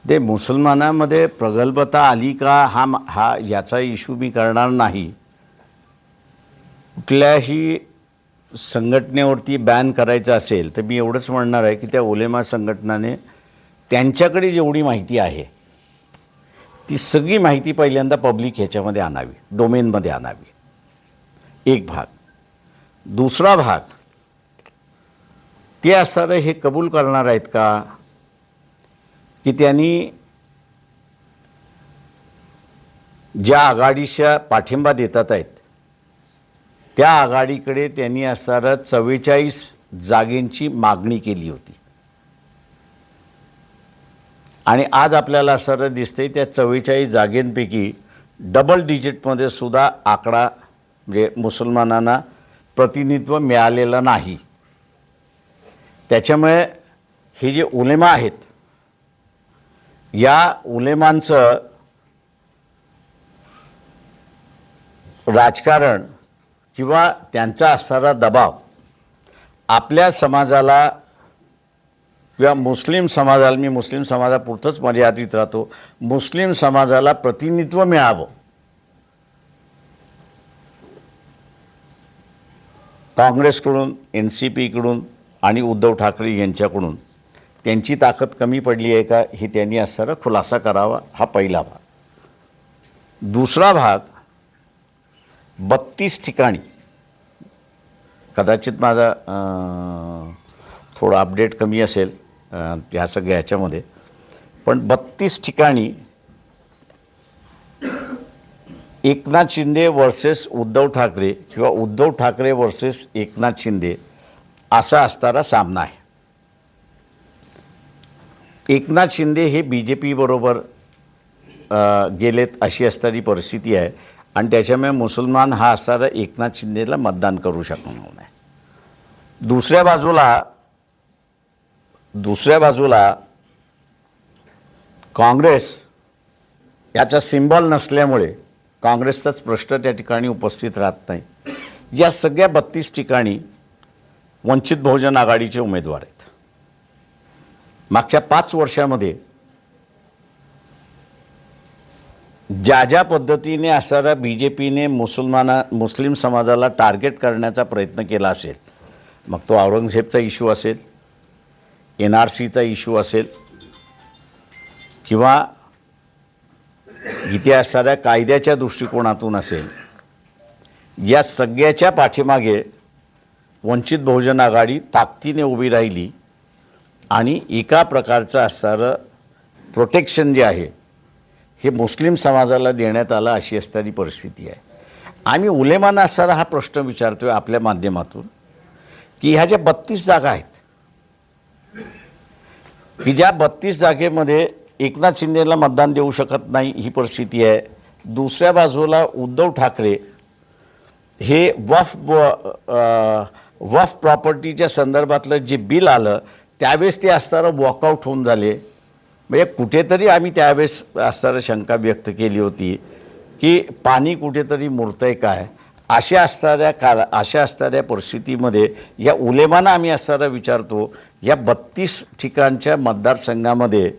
ते मुसलमानांमध्ये प्रगल्भता आली का हा याचा इश्यू मी करणार नाही. कुठल्याही संघटनेवरती बॅन करायचं असेल तर मी एवढंच म्हणणार आहे की त्या उलेमा संघटनाने त्यांच्याकडे जेवढी माहिती आहे ती सगळी माहिती पहिल्यांदा पब्लिक ह्याच्यामध्ये आणावी, डोमेनमध्ये आणावी. एक भाग. दुसरा भाग, ते असं हे कबूल करणार आहेत का की त्यांनी ज्या आघाडीच्या पाठिंबा देतात आहेत त्या आघाडीकडे त्यांनी असणाऱ्या 44 जागेंची मागणी केली होती आणि आज आपल्याला असं दिसतंय त्या 44 जागेंपैकी डबल डिजिटमध्ये सुद्धा आकडा म्हणजे मुसलमानांना प्रतिनिधित्व मिळालेलं नाही. त्याच्यामुळे हे जे उलेमा आहेत या उलेमांचं राजकारण किंवा त्यांचा असणारा दबाव आपल्या समाजाला किंवा मुस्लिम समाजाला, मी मुस्लिम समाजापुरतंच मर्यादित राहतो, मुस्लिम समाजाला प्रतिनिधित्व मिळावं काँग्रेसकडून, NCPकडून आणि उद्धव ठाकरे यांच्याकडून त्यांची ताकद कमी पडली आहे का हे त्यांनी असणारा खुलासा करावा. हा पहिला भाग. दुसरा भाग, 32 ठिकाणी, कदाचित माझा थोडा अपडेट कमी असेल त्या सगळ्या ह्याच्यामध्ये, पण 32 ठिकाणी एकनाथ शिंदे वर्सेस उद्धव ठाकरे किंवा उद्धव ठाकरे वर्सेस एकनाथ शिंदे असा असणारा सामना आहे. एकनाथ शिंदे हे BJP बरोबर गेलेत अशी असणारी परिस्थिती आहे आणि त्याच्यामुळे मुसलमान हा असणारा एकनाथ शिंदेला मतदान करू शकणार नाही. दुसऱ्या बाजूला काँग्रेस याचा सिम्बॉल नसल्यामुळे काँग्रेसचाच प्रश्न त्या ठिकाणी उपस्थित राहत नाही. या सगळ्या 32 ठिकाणी वंचित बहुजन आघाडीचे उमेदवार आहेत. मागच्या 5 वर्षामध्ये ज्या पद्धतीने असणारा BJPने मुस्लिम समाजाला टार्गेट करण्याचा प्रयत्न केला असेल, मग तो औरंगजेबचा इश्यू असेल, NRCचा इश्यू असेल किंवा इथे असणाऱ्या कायद्याच्या दृष्टिकोनातून असेल, या सगळ्याच्या पाठीमागे वंचित बहुजन आघाडी ताकदीने उभी राहिली आणि एका प्रकारचं असणारं प्रोटेक्शन जे आहे हे मुस्लिम समाजाला देण्यात आलं अशी असणारी परिस्थिती आहे. आम्ही उलेमांना असणारा हा प्रश्न विचारतोय आपल्या माध्यमातून की ह्या ज्या 32 जागा आहेत की ज्या 32 जागेमध्ये एकनाथ शिंदेला मतदान देऊ शकत नाही ही परिस्थिती आहे. दुसऱ्या बाजूला उद्धव ठाकरे हे वफ प्रॉपर्टीच्या संदर्भातलं जे बिल आलं त्यावेळेस ते असणारं वॉकआउट होऊन झाले. म्हणजे कुठेतरी आम्ही त्यावेळेस असणारं शंका व्यक्त केली होती की पाणी कुठेतरी मुरतंय काय, अशा असणाऱ्या परिस्थितीमध्ये या उलेमांना आम्ही असणारा विचारतो, या 32 ठिकाणच्या मतदारसंघामध्ये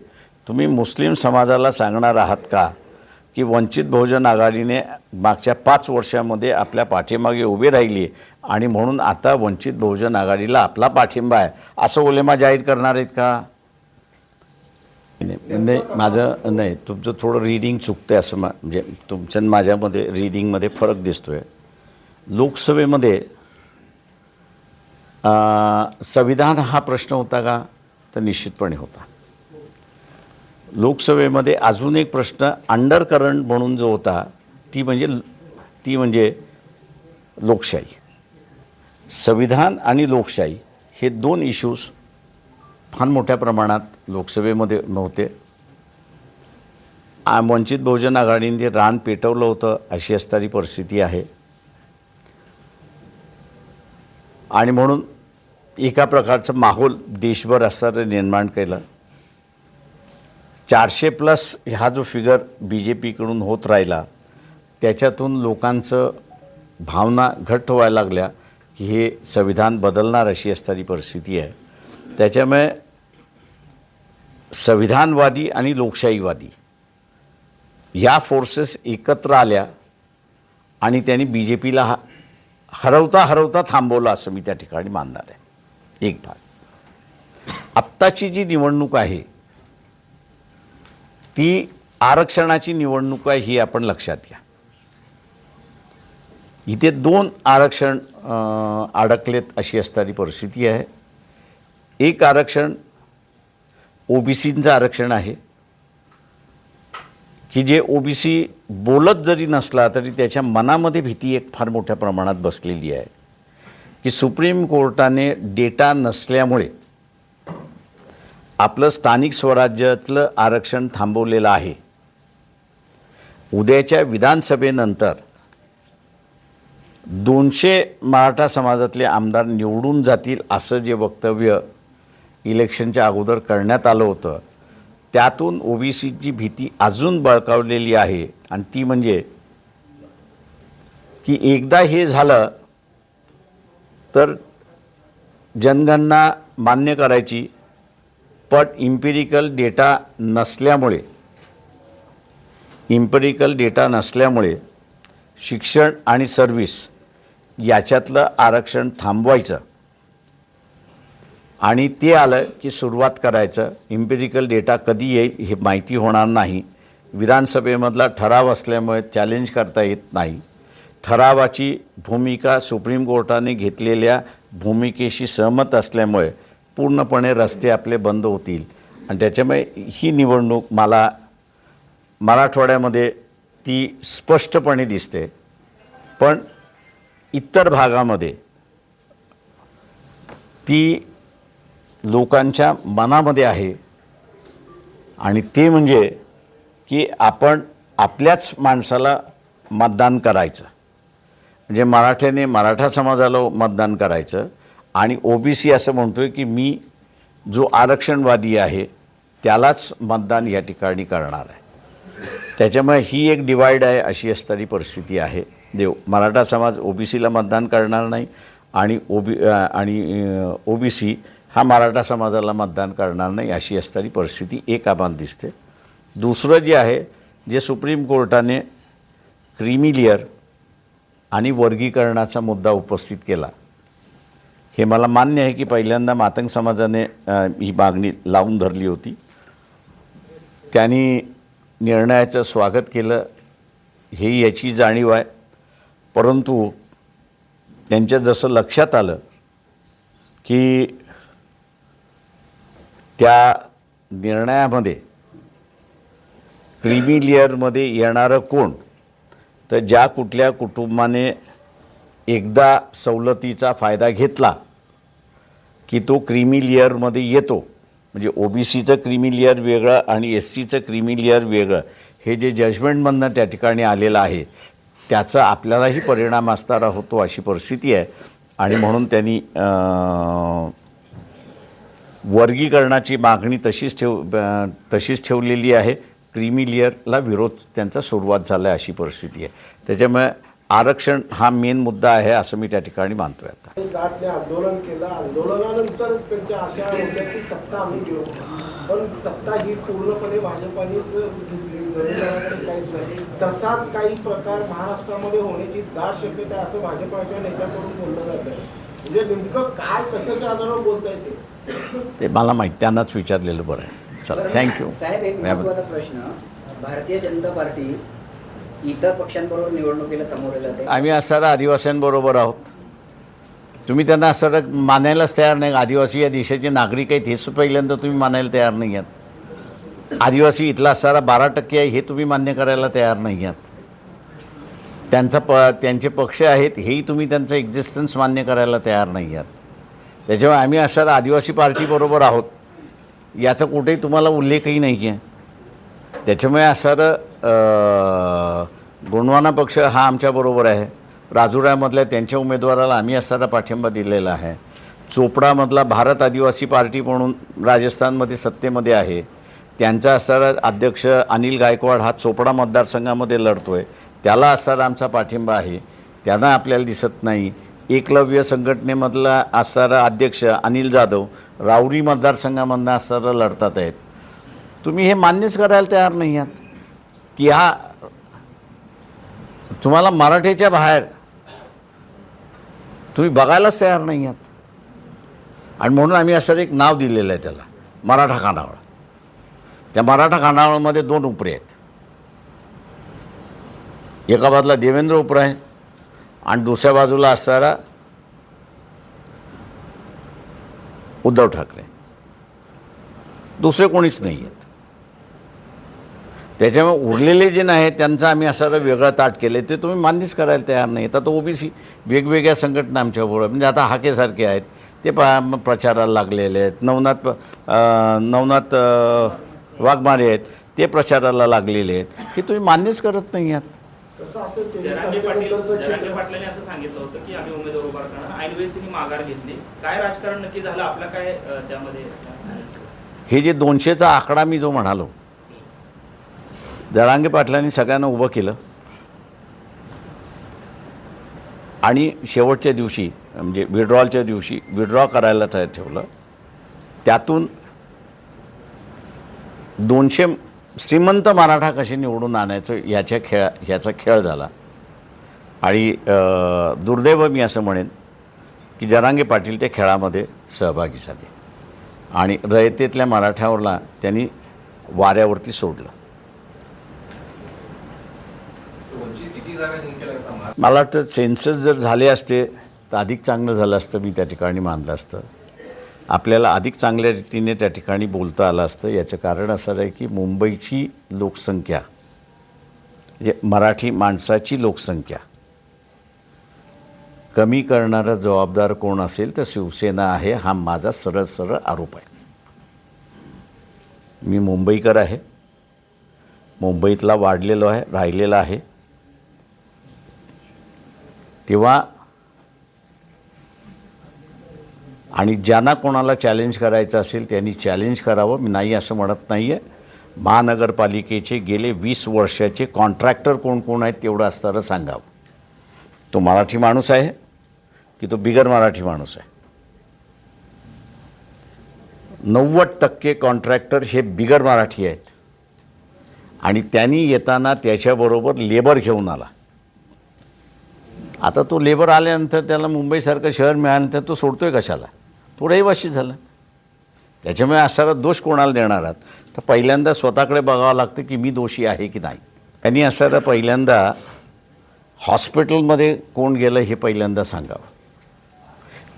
तुम्ही मुस्लिम समाजाला सांगणार आहात का की वंचित बहुजन आघाडीने मागच्या 5 वर्षामध्ये आपल्या पाठीमागे उभी राहिली आणि म्हणून आता वंचित बहुजन आघाडीला आपला पाठिंबा आहे असं उलेमा जाहीर करणार आहेत का? नाही, माझं नाही, तुमचं थोडं रीडिंग चुकतं आहे असं म्हणजे तुमच्या माझ्यामध्ये रीडिंगमध्ये फरक दिसतो आहे. लोकसभेमध्ये संविधान हा प्रश्न होता का? तर निश्चितपणे होता. लोकसभेमध्ये अजून एक प्रश्न अंडरकरंट म्हणून जो होता ती म्हणजे लोकशाही. संविधान आणि लोकशाही हे 2 इश्यूज फार मोठ्या प्रमाणात लोकसभेमध्ये नव्हते. वंचित बहुजन आघाडीने रान पेटवलं होतं अशी असणारी परिस्थिती आहे आणि म्हणून एका प्रकारचं माहोल देशभर असणारं निर्माण केलं. 400+ हा जो फिगर BJPकडून होत राहिला त्याच्यातून लोकांचं भावना घट्ट व्हायला लागल्या की हे संविधान बदलणार अशी असणारी परिस्थिती आहे. त्याच्यामुळे संविधानवादी आणि लोकशाहीवादी या फोर्सेस एकत्र आल्या आणि त्यांनी बी जे पीला हरवता हरवता थांबवलं असं मी त्या ठिकाणी मानणार आहे. एक भाग. आत्ताची जी निवडणूक आहे ती आरक्षणाची निवडणूक आहे ही आपण लक्षात घ्या. इथे 2 आरक्षण अडकलेत अशी असणारी परिस्थिती आहे. एक आरक्षण ओबीसीचं आरक्षण आहे की जे ओबीसी बोलत जरी नसला तरी त्याच्या मनामध्ये भीती एक फार मोठ्या प्रमाणात बसलेली आहे की सुप्रीम कोर्टाने डेटा नसल्यामुळे आपलं स्थानिक स्वराज्यातलं आरक्षण थांबवलेलं आहे. उद्याच्या विधानसभेनंतर 200 मराठा समाजातले आमदार निवडून जातील असं जे वक्तव्य इलेक्शनच्या अगोदर करण्यात आलं होतं त्यातून ओबीसीची भीती अजून बळकावलेली आहे. आणि ती म्हणजे की एकदा हे झालं तर जनगणना मान्य करायची, पण इम्पिरिकल डेटा नसल्यामुळे शिक्षण आणि सर्व्हिस याच्यातलं आरक्षण थांबवायचं आणि ते आलं की सुरुवात करायचं. इम्पिरिकल डेटा कधी येईल हे माहिती होणार नाही. विधानसभेमधला ठराव असल्यामुळे चॅलेंज करता येत नाही. ठरावाची भूमिका सुप्रीम कोर्टाने घेतलेल्या भूमिकेशी सहमत असल्यामुळे पूर्णपणे रस्ते आपले बंद होतील. आणि त्याच्यामुळे ही निवडणूक मला मराठवाड्यामध्ये ती स्पष्टपणे दिसते, पण इतर भागामध्ये ती लोकांच्या मनामध्ये आहे. आणि ते म्हणजे की आपण आपल्याच माणसाला मतदान करायचं, म्हणजे मराठ्याने मराठा समाजाला मतदान करायचं आणि ओबीसी असं म्हणतोय की मी जो आरक्षणवादी आहे त्यालाच मतदान या ठिकाणी करणार आहे. त्याच्यामुळे ही एक डिवाईड आहे अशी असणारी परिस्थिती आहे. जे मराठा समाज ओबीसीला मतदान करणार नाही आणि ओबीसी हा मराठा समाजाला मतदान करणार नाही अशी असणारी परिस्थिती एक आम्हाला दिसते. दुसरं जे आहे, जे सुप्रीम कोर्टाने क्रीमी लेअर आणि वर्गीकरणाचा मुद्दा उपस्थित केला, हे मला मान्य आहे की पहिल्यांदा मातंग समाजाने ही मागणी लावून धरली होती. त्यांनी निर्णयाचं स्वागत केलं, हे याची जाणीव आहे. परंतु त्यांच्या जसं लक्षात आलं की त्या निर्णयामध्ये क्रीमी लेअरमध्ये येणारं कोण, तर ज्या कुठल्या कुटुंबाने एकदा सवलतीचा फायदा घेतला की तो क्रीमी लेअरमध्ये येतो. म्हणजे ओबीसीचं क्रीमी लेअर वेगळं आणि एससीचं क्रीमी लेअर वेगळं, हे जे जजमेंटमधनं त्या ठिकाणी आलेलं आहे त्याचा आपल्यालाही परिणाम असणारा होतो अशी परिस्थिती आहे. आणि म्हणून त्यांनी वर्गीकरणाची मागणी तशीच ठेवलेली आहे. क्रीमी लेअरला विरोध त्यांचा सुरुवात झाला अशी परिस्थिती आहे. त्याच्यामुळे आरक्षण हा मेन मुद्दा आहे असं मी त्या ठिकाणी मानतोय. आता जाटने आंदोलन केलं, आंदोलनानंतर त्यांच्या आशा होत्या की सत्ता आम्ही घेऊ, पण सत्ता ही पूर्णपणे भाजपानेच घेतली, जमीनदाराकडे काहीच नाही. तसाच काही प्रकार महाराष्ट्रामध्ये होण्याची दाट शक्यता आहे असं भाजपाच्या नेत्याकडून बोललं जात आहे. म्हणजे नेमकं काय कशाच्या आधारावर बोलता येते ते मला माहीत, त्यांनाच विचारलेलं बरं आहे. चला, थँक्यू. साहेब, एक महत्त्वाचा प्रश्न, भारतीय जनता पार्टी इतर पक्षांबरोबर निवडणुकीला सामोरे जाते. आम्ही असणाऱ्या आदिवासींबरोबर आहोत. तुम्ही त्यांना असणारं मानायलाच तयार नाही. आदिवासी या देशाचे नागरिक आहेत हेच पहिल्यांदा तुम्ही मानायला तयार नाही आहात. आदिवासी इथला असणारा 12% आहे हे तुम्ही मान्य करायला तयार नाही आहात. त्यांचे पक्ष आहेत हेही तुम्ही त्यांचं एक्झिस्टन्स मान्य करायला तयार नाही आहात. त्याच्यामुळे आम्ही असणारा आदिवासी पार्टीबरोबर आहोत याचा कुठेही तुम्हाला उल्लेखही नाही आहे. त्याच्यामुळे असणारं गोंडवाना पक्ष हा आमच्याबरोबर आहे. राजुऱ्यामधल्या त्यांच्या उमेदवाराला आम्ही असणारा पाठिंबा दिलेला आहे. चोपडामधला भारत आदिवासी पार्टी म्हणून राजस्थानमध्ये सत्तेमध्ये आहे, त्यांचा असणारा अध्यक्ष अनिल गायकवाड हा चोपडा मतदारसंघामध्ये लढतो आहे, त्याला असणारा आमचा पाठिंबा आहे. त्यांना आपल्याला दिसत नाही. एकलव्य संघटनेमधला असणारा अध्यक्ष अनिल जाधव राऊरी मतदारसंघामधनं असणारा लढतात आहेत. तुम्ही हे मान्यच करायला तयार नाही आहात की हा तुम्हाला मराठीच्या बाहेर तुम्ही बघायलाच तयार नाही आहात. आणि म्हणून आम्ही असं एक नाव दिलेलं आहे त्याला, मराठा खानावळ. त्या मराठा खानावळमध्ये 2 उपरे आहेत. एका बाजूला देवेंद्र उपरा आहे आणि दुसऱ्या बाजूला असणारा उद्धव ठाकरे. दुसरे कोणीच नाही आहेत. त्याच्यामुळे उरलेले जे नाही त्यांचं आम्ही असं वेगळं ताट केलं ते तुम्ही मान्यच करायला तयार नाही. आता तो ओबीसी वेगवेगळ्या संघटना आमच्याबरोबर, म्हणजे आता हाकेसारखे आहेत ते प्रचाराला लागलेले आहेत. नवनाथ वाघमारे आहेत ते प्रचाराला लागलेले आहेत. हे तुम्ही मान्यच करत नाही आहात. कसं असेल ते जरांगे पाटलांनी असं सांगितलं होतं की आम्ही उमेदवार उभा करणार, ऐनवेळेस त्यांनी माघार घेतली. काय राजकारण नक्की झालं, आपला काय त्यामध्ये? हे जे 200चा आकडा मी जो म्हणालो, जरांगे पाटलांनी सगळ्यांना उभं केलं आणि शेवटच्या दिवशी म्हणजे विड्रॉलच्या दिवशी विड्रॉ करायला ठेवलं. त्यातून 200 श्रीमंत मराठा कसे निवडून आणायचं ह्याचा खेळ झाला. आणि दुर्दैव मी असं म्हणेन की जरांगे पाटील त्या खेळामध्ये सहभागी झाले आणि रयतेतल्या मराठ्यावरला त्यांनी वाऱ्यावरती सोडलं. मला वाटतं सेन्सस जर झाले असते तर अधिक चांगलं झालं असतं, मी त्या ठिकाणी मानलं असतं. आपल्याला अधिक चांगल्या रीतीने त्या ठिकाणी बोलता आलं असतं. याचं कारण असं आहे की मुंबईची लोकसंख्या म्हणजे मराठी माणसाची लोकसंख्या कमी करणारा जबाबदार कोण असेल तर शिवसेना आहे, हा माझा सरळ सरळ आरोप आहे. मी मुंबईकर आहे, मुंबईतला वाढलेलो आहे, राहिलेला आहे. तेव्हा आणि ज्यांना कोणाला चॅलेंज करायचं असेल त्यांनी चॅलेंज करावं. मी नाही असं म्हणत नाही आहे. महानगरपालिकेचे गेले 20 वर्षाचे कॉन्ट्रॅक्टर कोण कोण आहेत तेवढं असताना सांगावं. तो मराठी माणूस आहे की तो बिगर मराठी माणूस आहे? 90% कॉन्ट्रॅक्टर हे बिगर मराठी आहेत आणि त्यांनी येताना त्याच्याबरोबर लेबर घेऊन आला. आता तो लेबर आल्यानंतर त्याला मुंबईसारखं शहर मिळाल्यानंतर तो सोडतोय कशाला? तो रहिवासी झाला. त्याच्यामुळे असा दोष कोणाला देणार आहात? तर पहिल्यांदा स्वतःकडे बघावं लागतं की मी दोषी आहे की नाही. त्यांनी असं पहिल्यांदा हॉस्पिटलमध्ये कोण गेलं हे पहिल्यांदा सांगावं.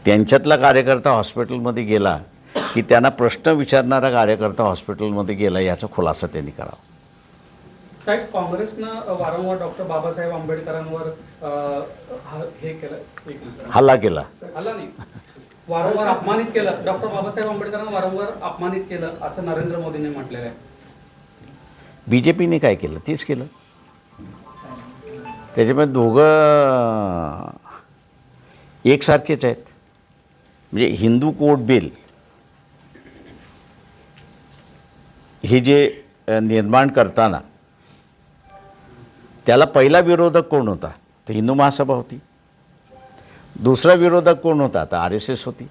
त्यांच्यातला कार्यकर्ता हॉस्पिटलमध्ये गेला की त्यांना प्रश्न विचारणारा कार्यकर्ता हॉस्पिटलमध्ये गेला याचा खुलासा त्यांनी करावा. साहेब, काँग्रेसनं वारंवार डॉक्टर बाबासाहेब आंबेडकरांवर हे केलं, हल्ला केला. हल्ला नाही, वारंवार अपमानित केलं. डॉक्टर बाबासाहेब आंबेडकरांना वारंवार अपमानित केलं असं नरेंद्र मोदींनी म्हटलेलं आहे. BJPने काय केलं तेच केलं. त्याच्यामुळे दोघं एकसारखेच आहेत. म्हणजे हिंदू कोड बिल हे जे निर्माण करताना त्याला पहिला विरोधक कोण होता? तर हिंदू महासभा होती. दुसरा विरोधक कोण होता? तर RSS होती.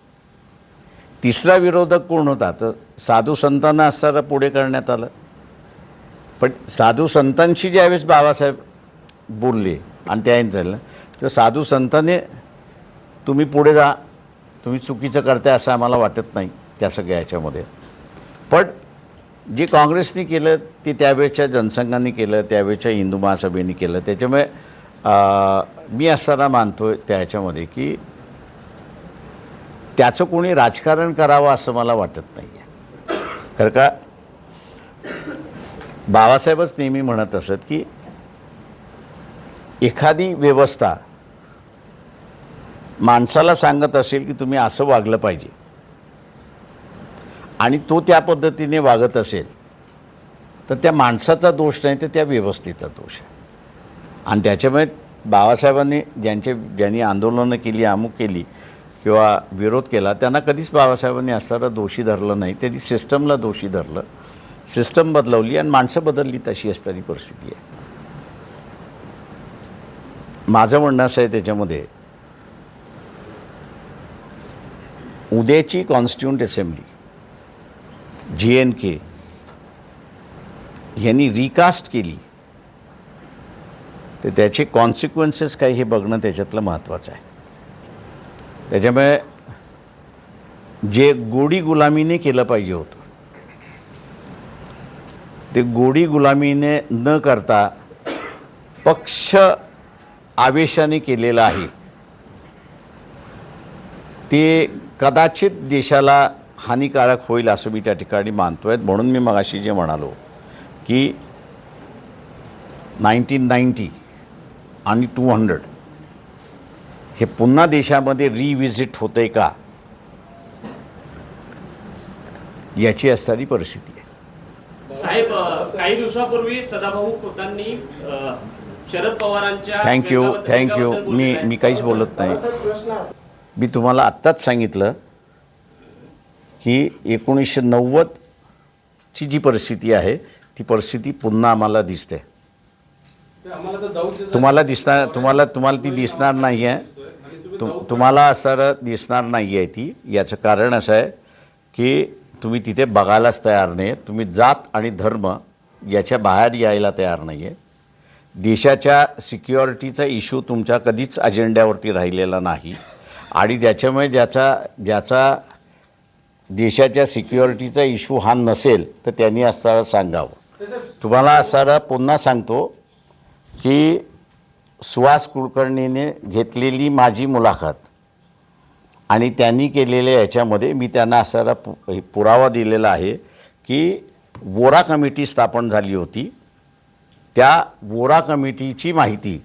तिसरा विरोधक कोण होता? तर साधू संतांना असताना पुढे करण्यात आलं. पण साधू संतांशी ज्यावेळेस बाबासाहेब बोलले आणि त्याने झालं तर साधू संतांनी तुम्ही पुढे जा, तुम्ही चुकीचं करताय असं आम्हाला वाटत नाही त्या सगळ्या ह्याच्यामध्ये. पण जे काँग्रेसने केलं ते त्यावेळेच्या जनसंघाने केलं, त्यावेळेच्या हिंदू महासभेने केलं. त्याच्यामुळे मी असताना मानतो त्या ह्याच्यामध्ये की त्याचं कोणी राजकारण करावं असं मला वाटत नाही आहे. कारण का बाबासाहेबच नेहमी म्हणत असत की एखादी व्यवस्था माणसाला सांगत असेल की तुम्ही असं वागलं पाहिजे आणि तो त्या पद्धतीने वागत असेल तर त्या माणसाचा दोष नाही तर त्या व्यवस्थेचा दोष आहे. आणि त्याच्यामुळे बाबासाहेबांनी ज्यांनी आंदोलनं केली, अमुक केली किंवा विरोध केला त्यांना कधीच बाबासाहेबांनी असणारा दोषी धरलं नाही. त्यांनी सिस्टमला दोषी धरलं. सिस्टम बदलवली आणि माणसं बदलली तशी असणारी परिस्थिती आहे. माझं म्हणणं असं आहे त्याच्यामध्ये उद्याची कॉन्स्टिट्यूंट असेंब्ली GNK ह्यांनी रिकास्ट केली तर त्याचे कॉन्सिक्वेन्सेस काय हे बघणं त्याच्यातलं महत्त्वाचं आहे. त्याच्यामुळे जे गोडी गुलामीने केलं पाहिजे होतं ते गोडी गुलामीने न करता पक्ष आवेशाने केलेलं आहे. ते कदाचित देशाला हानिकारक होईल असं मी त्या ठिकाणी मानतो आहे. म्हणून मी मगाशी जे म्हणालो की 1990 आणि 200 हे पुन्हा देशामध्ये रिव्हिजिट होतंय का याची असणारी परिस्थिती आहे. साहेब, काही दिवसापूर्वी सदाभाऊ खोतांनी शरद पवारांच्या थँक्यू व्यंगाबद्दल बोलले मी काहीच बोलत नाही. बाळासाहेब, प्रश्न असा मी तुम्हाला आत्ताच सांगितलं की 1990ची जी परिस्थिती आहे ती परिस्थिती पुन्हा आम्हाला दिसते. तुम्हाला ती दिसणार नाही आहे. तुम्हाला असं दिसणार नाही आहे ती. याचं कारण असं आहे की तुम्ही तिथे बघायलाच तयार नाही. तुम्ही जात आणि धर्म याच्या बाहेर यायला तयार नाही आहे. देशाच्या सिक्युरिटीचा इश्यू तुमच्या कधीच अजेंड्यावरती राहिलेला नाही आणि त्याच्यामुळे ज्याचा देशाच्या सिक्युरिटीचा इश्यू हा नसेल तर त्यांनी असताना सांगावं. तुम्हाला असताना पुन्हा सांगतो की सुहास कुलकर्णीने घेतलेली माझी मुलाखत आणि त्यांनी केलेल्या याच्यामध्ये मी त्यांना असणारा पुरावा दिलेला आहे की वोरा कमिटी स्थापन झाली होती. त्या वोरा कमिटीची माहिती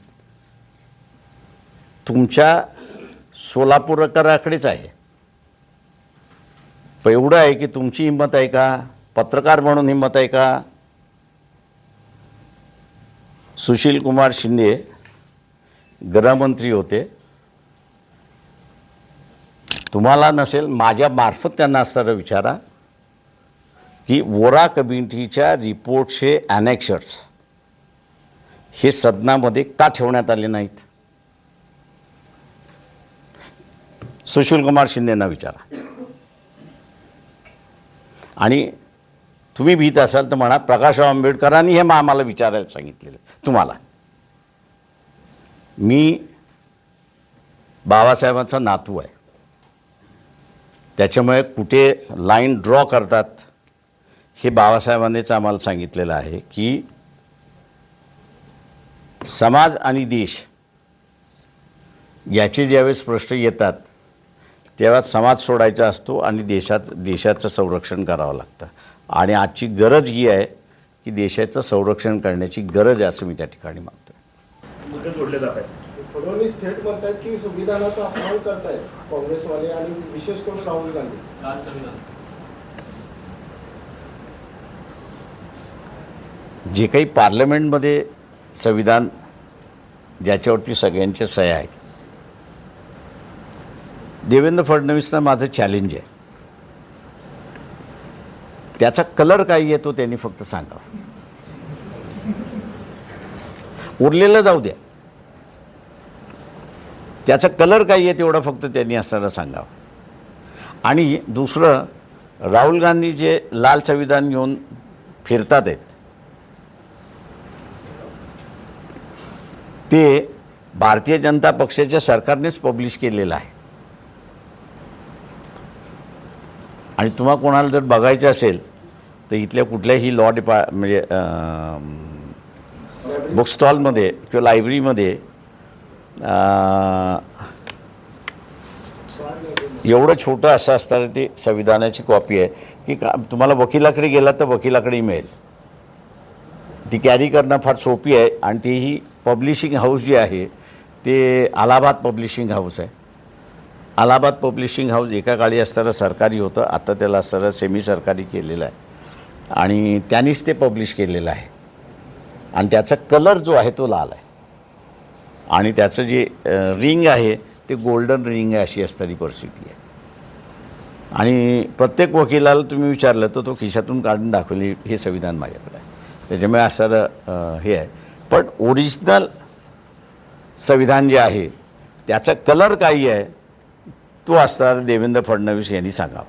तुमच्या सोलापूरकराकडेच आहे. पण एवढं आहे की तुमची हिंमत आहे का? पत्रकार म्हणून हिंमत आहे का? सुशील कुमार शिंदे गृहमंत्री होते. तुम्हाला नसेल माझ्या मार्फत त्यांना असणारं विचारा की वोरा कमिटीच्या रिपोर्टचे ॲनेक्शर्स हे सदनामध्ये का ठेवण्यात आले नाहीत? सुशील कुमार शिंदेंना विचारा. आणि तुम्ही भीत असाल तर म्हणा प्रकाशराव आंबेडकरांनी हे आम्हाला विचारायला सांगितलेलं तुम्हाला. मी बाबासाहेबांचा नातू आहे. त्याच्यामुळे कुठे लाईन ड्रॉ करतात हे बाबासाहेबांनीच आम्हाला सांगितलेलं आहे की समाज आणि देश याचे ज्यावेळेस प्रश्न येतात तेव्हा समाज सोडायचा असतो आणि देशाचं संरक्षण करावं लागतं. आणि आजची गरज ही आहे की देशाचं संरक्षण करण्याची गरज आहे असं मी त्या ठिकाणी मानतो. मुद्दे जोडले जात आहेत. फडणवीस थेट म्हणतात की संविधानाचा अपमान करतायत काँग्रेसवाले आणि विशेष करून राहुल गांधी. जे काही पार्लमेंटमध्ये संविधान ज्याच्यावरती सगळ्यांच्या सह्या आहेत, देवेंद्र फडणवीसना माझं चॅलेंज आहे. त्याचा कलर काय येतो त्यांनी फक्त सांगावं. उरलेलं जाऊ द्या. त्याचा कलर काय आहे तेवढं फक्त त्यांनी असताना सांगावं. आणि दुसरं, राहुल गांधी जे लाल संविधान घेऊन फिरतात आहेत ते भारतीय जनता पक्षाच्या सरकारनेच पब्लिश केलेलं आहे. आणि तुम्हाला कोणाला जर बघायचं असेल तर इथल्या कुठल्याही म्हणजे बुक स्टॉलमध्ये किंवा लायब्ररीमध्ये एवढं छोटं असं असताना ते संविधानाची कॉपी आहे की तुम्हाला वकिलाकडे गेला तर वकिलाकडे मिळेल. ती कॅरी करणं फार सोपी आहे. आणि तेही पब्लिशिंग हाऊस जे आहे ते अलाहाबाद पब्लिशिंग हाऊस आहे. अलाहाबाद पब्लिशिंग हाऊस एका काळी असताना सरकारी होतं, आता त्याला असताना सेमी सरकारी केलेलं आहे आणि त्यांनीच ते पब्लिश केलेलं आहे. आणि त्याचा कलर जो आहे तो लाल आहे आणि त्याचं जे रिंग आहे ते गोल्डन रिंग आहे अशी असणारी परिस्थिती आहे. आणि प्रत्येक वकिलाला तुम्ही विचारलं तर तो खिशातून काढून दाखवली हे संविधान माझ्याकडे आहे. त्याच्यामुळे असं हे आहे. पण ओरिजिनल संविधान जे आहे त्याचा कलर काही आहे तो असताना देवेंद्र फडणवीस यांनी सांगावा.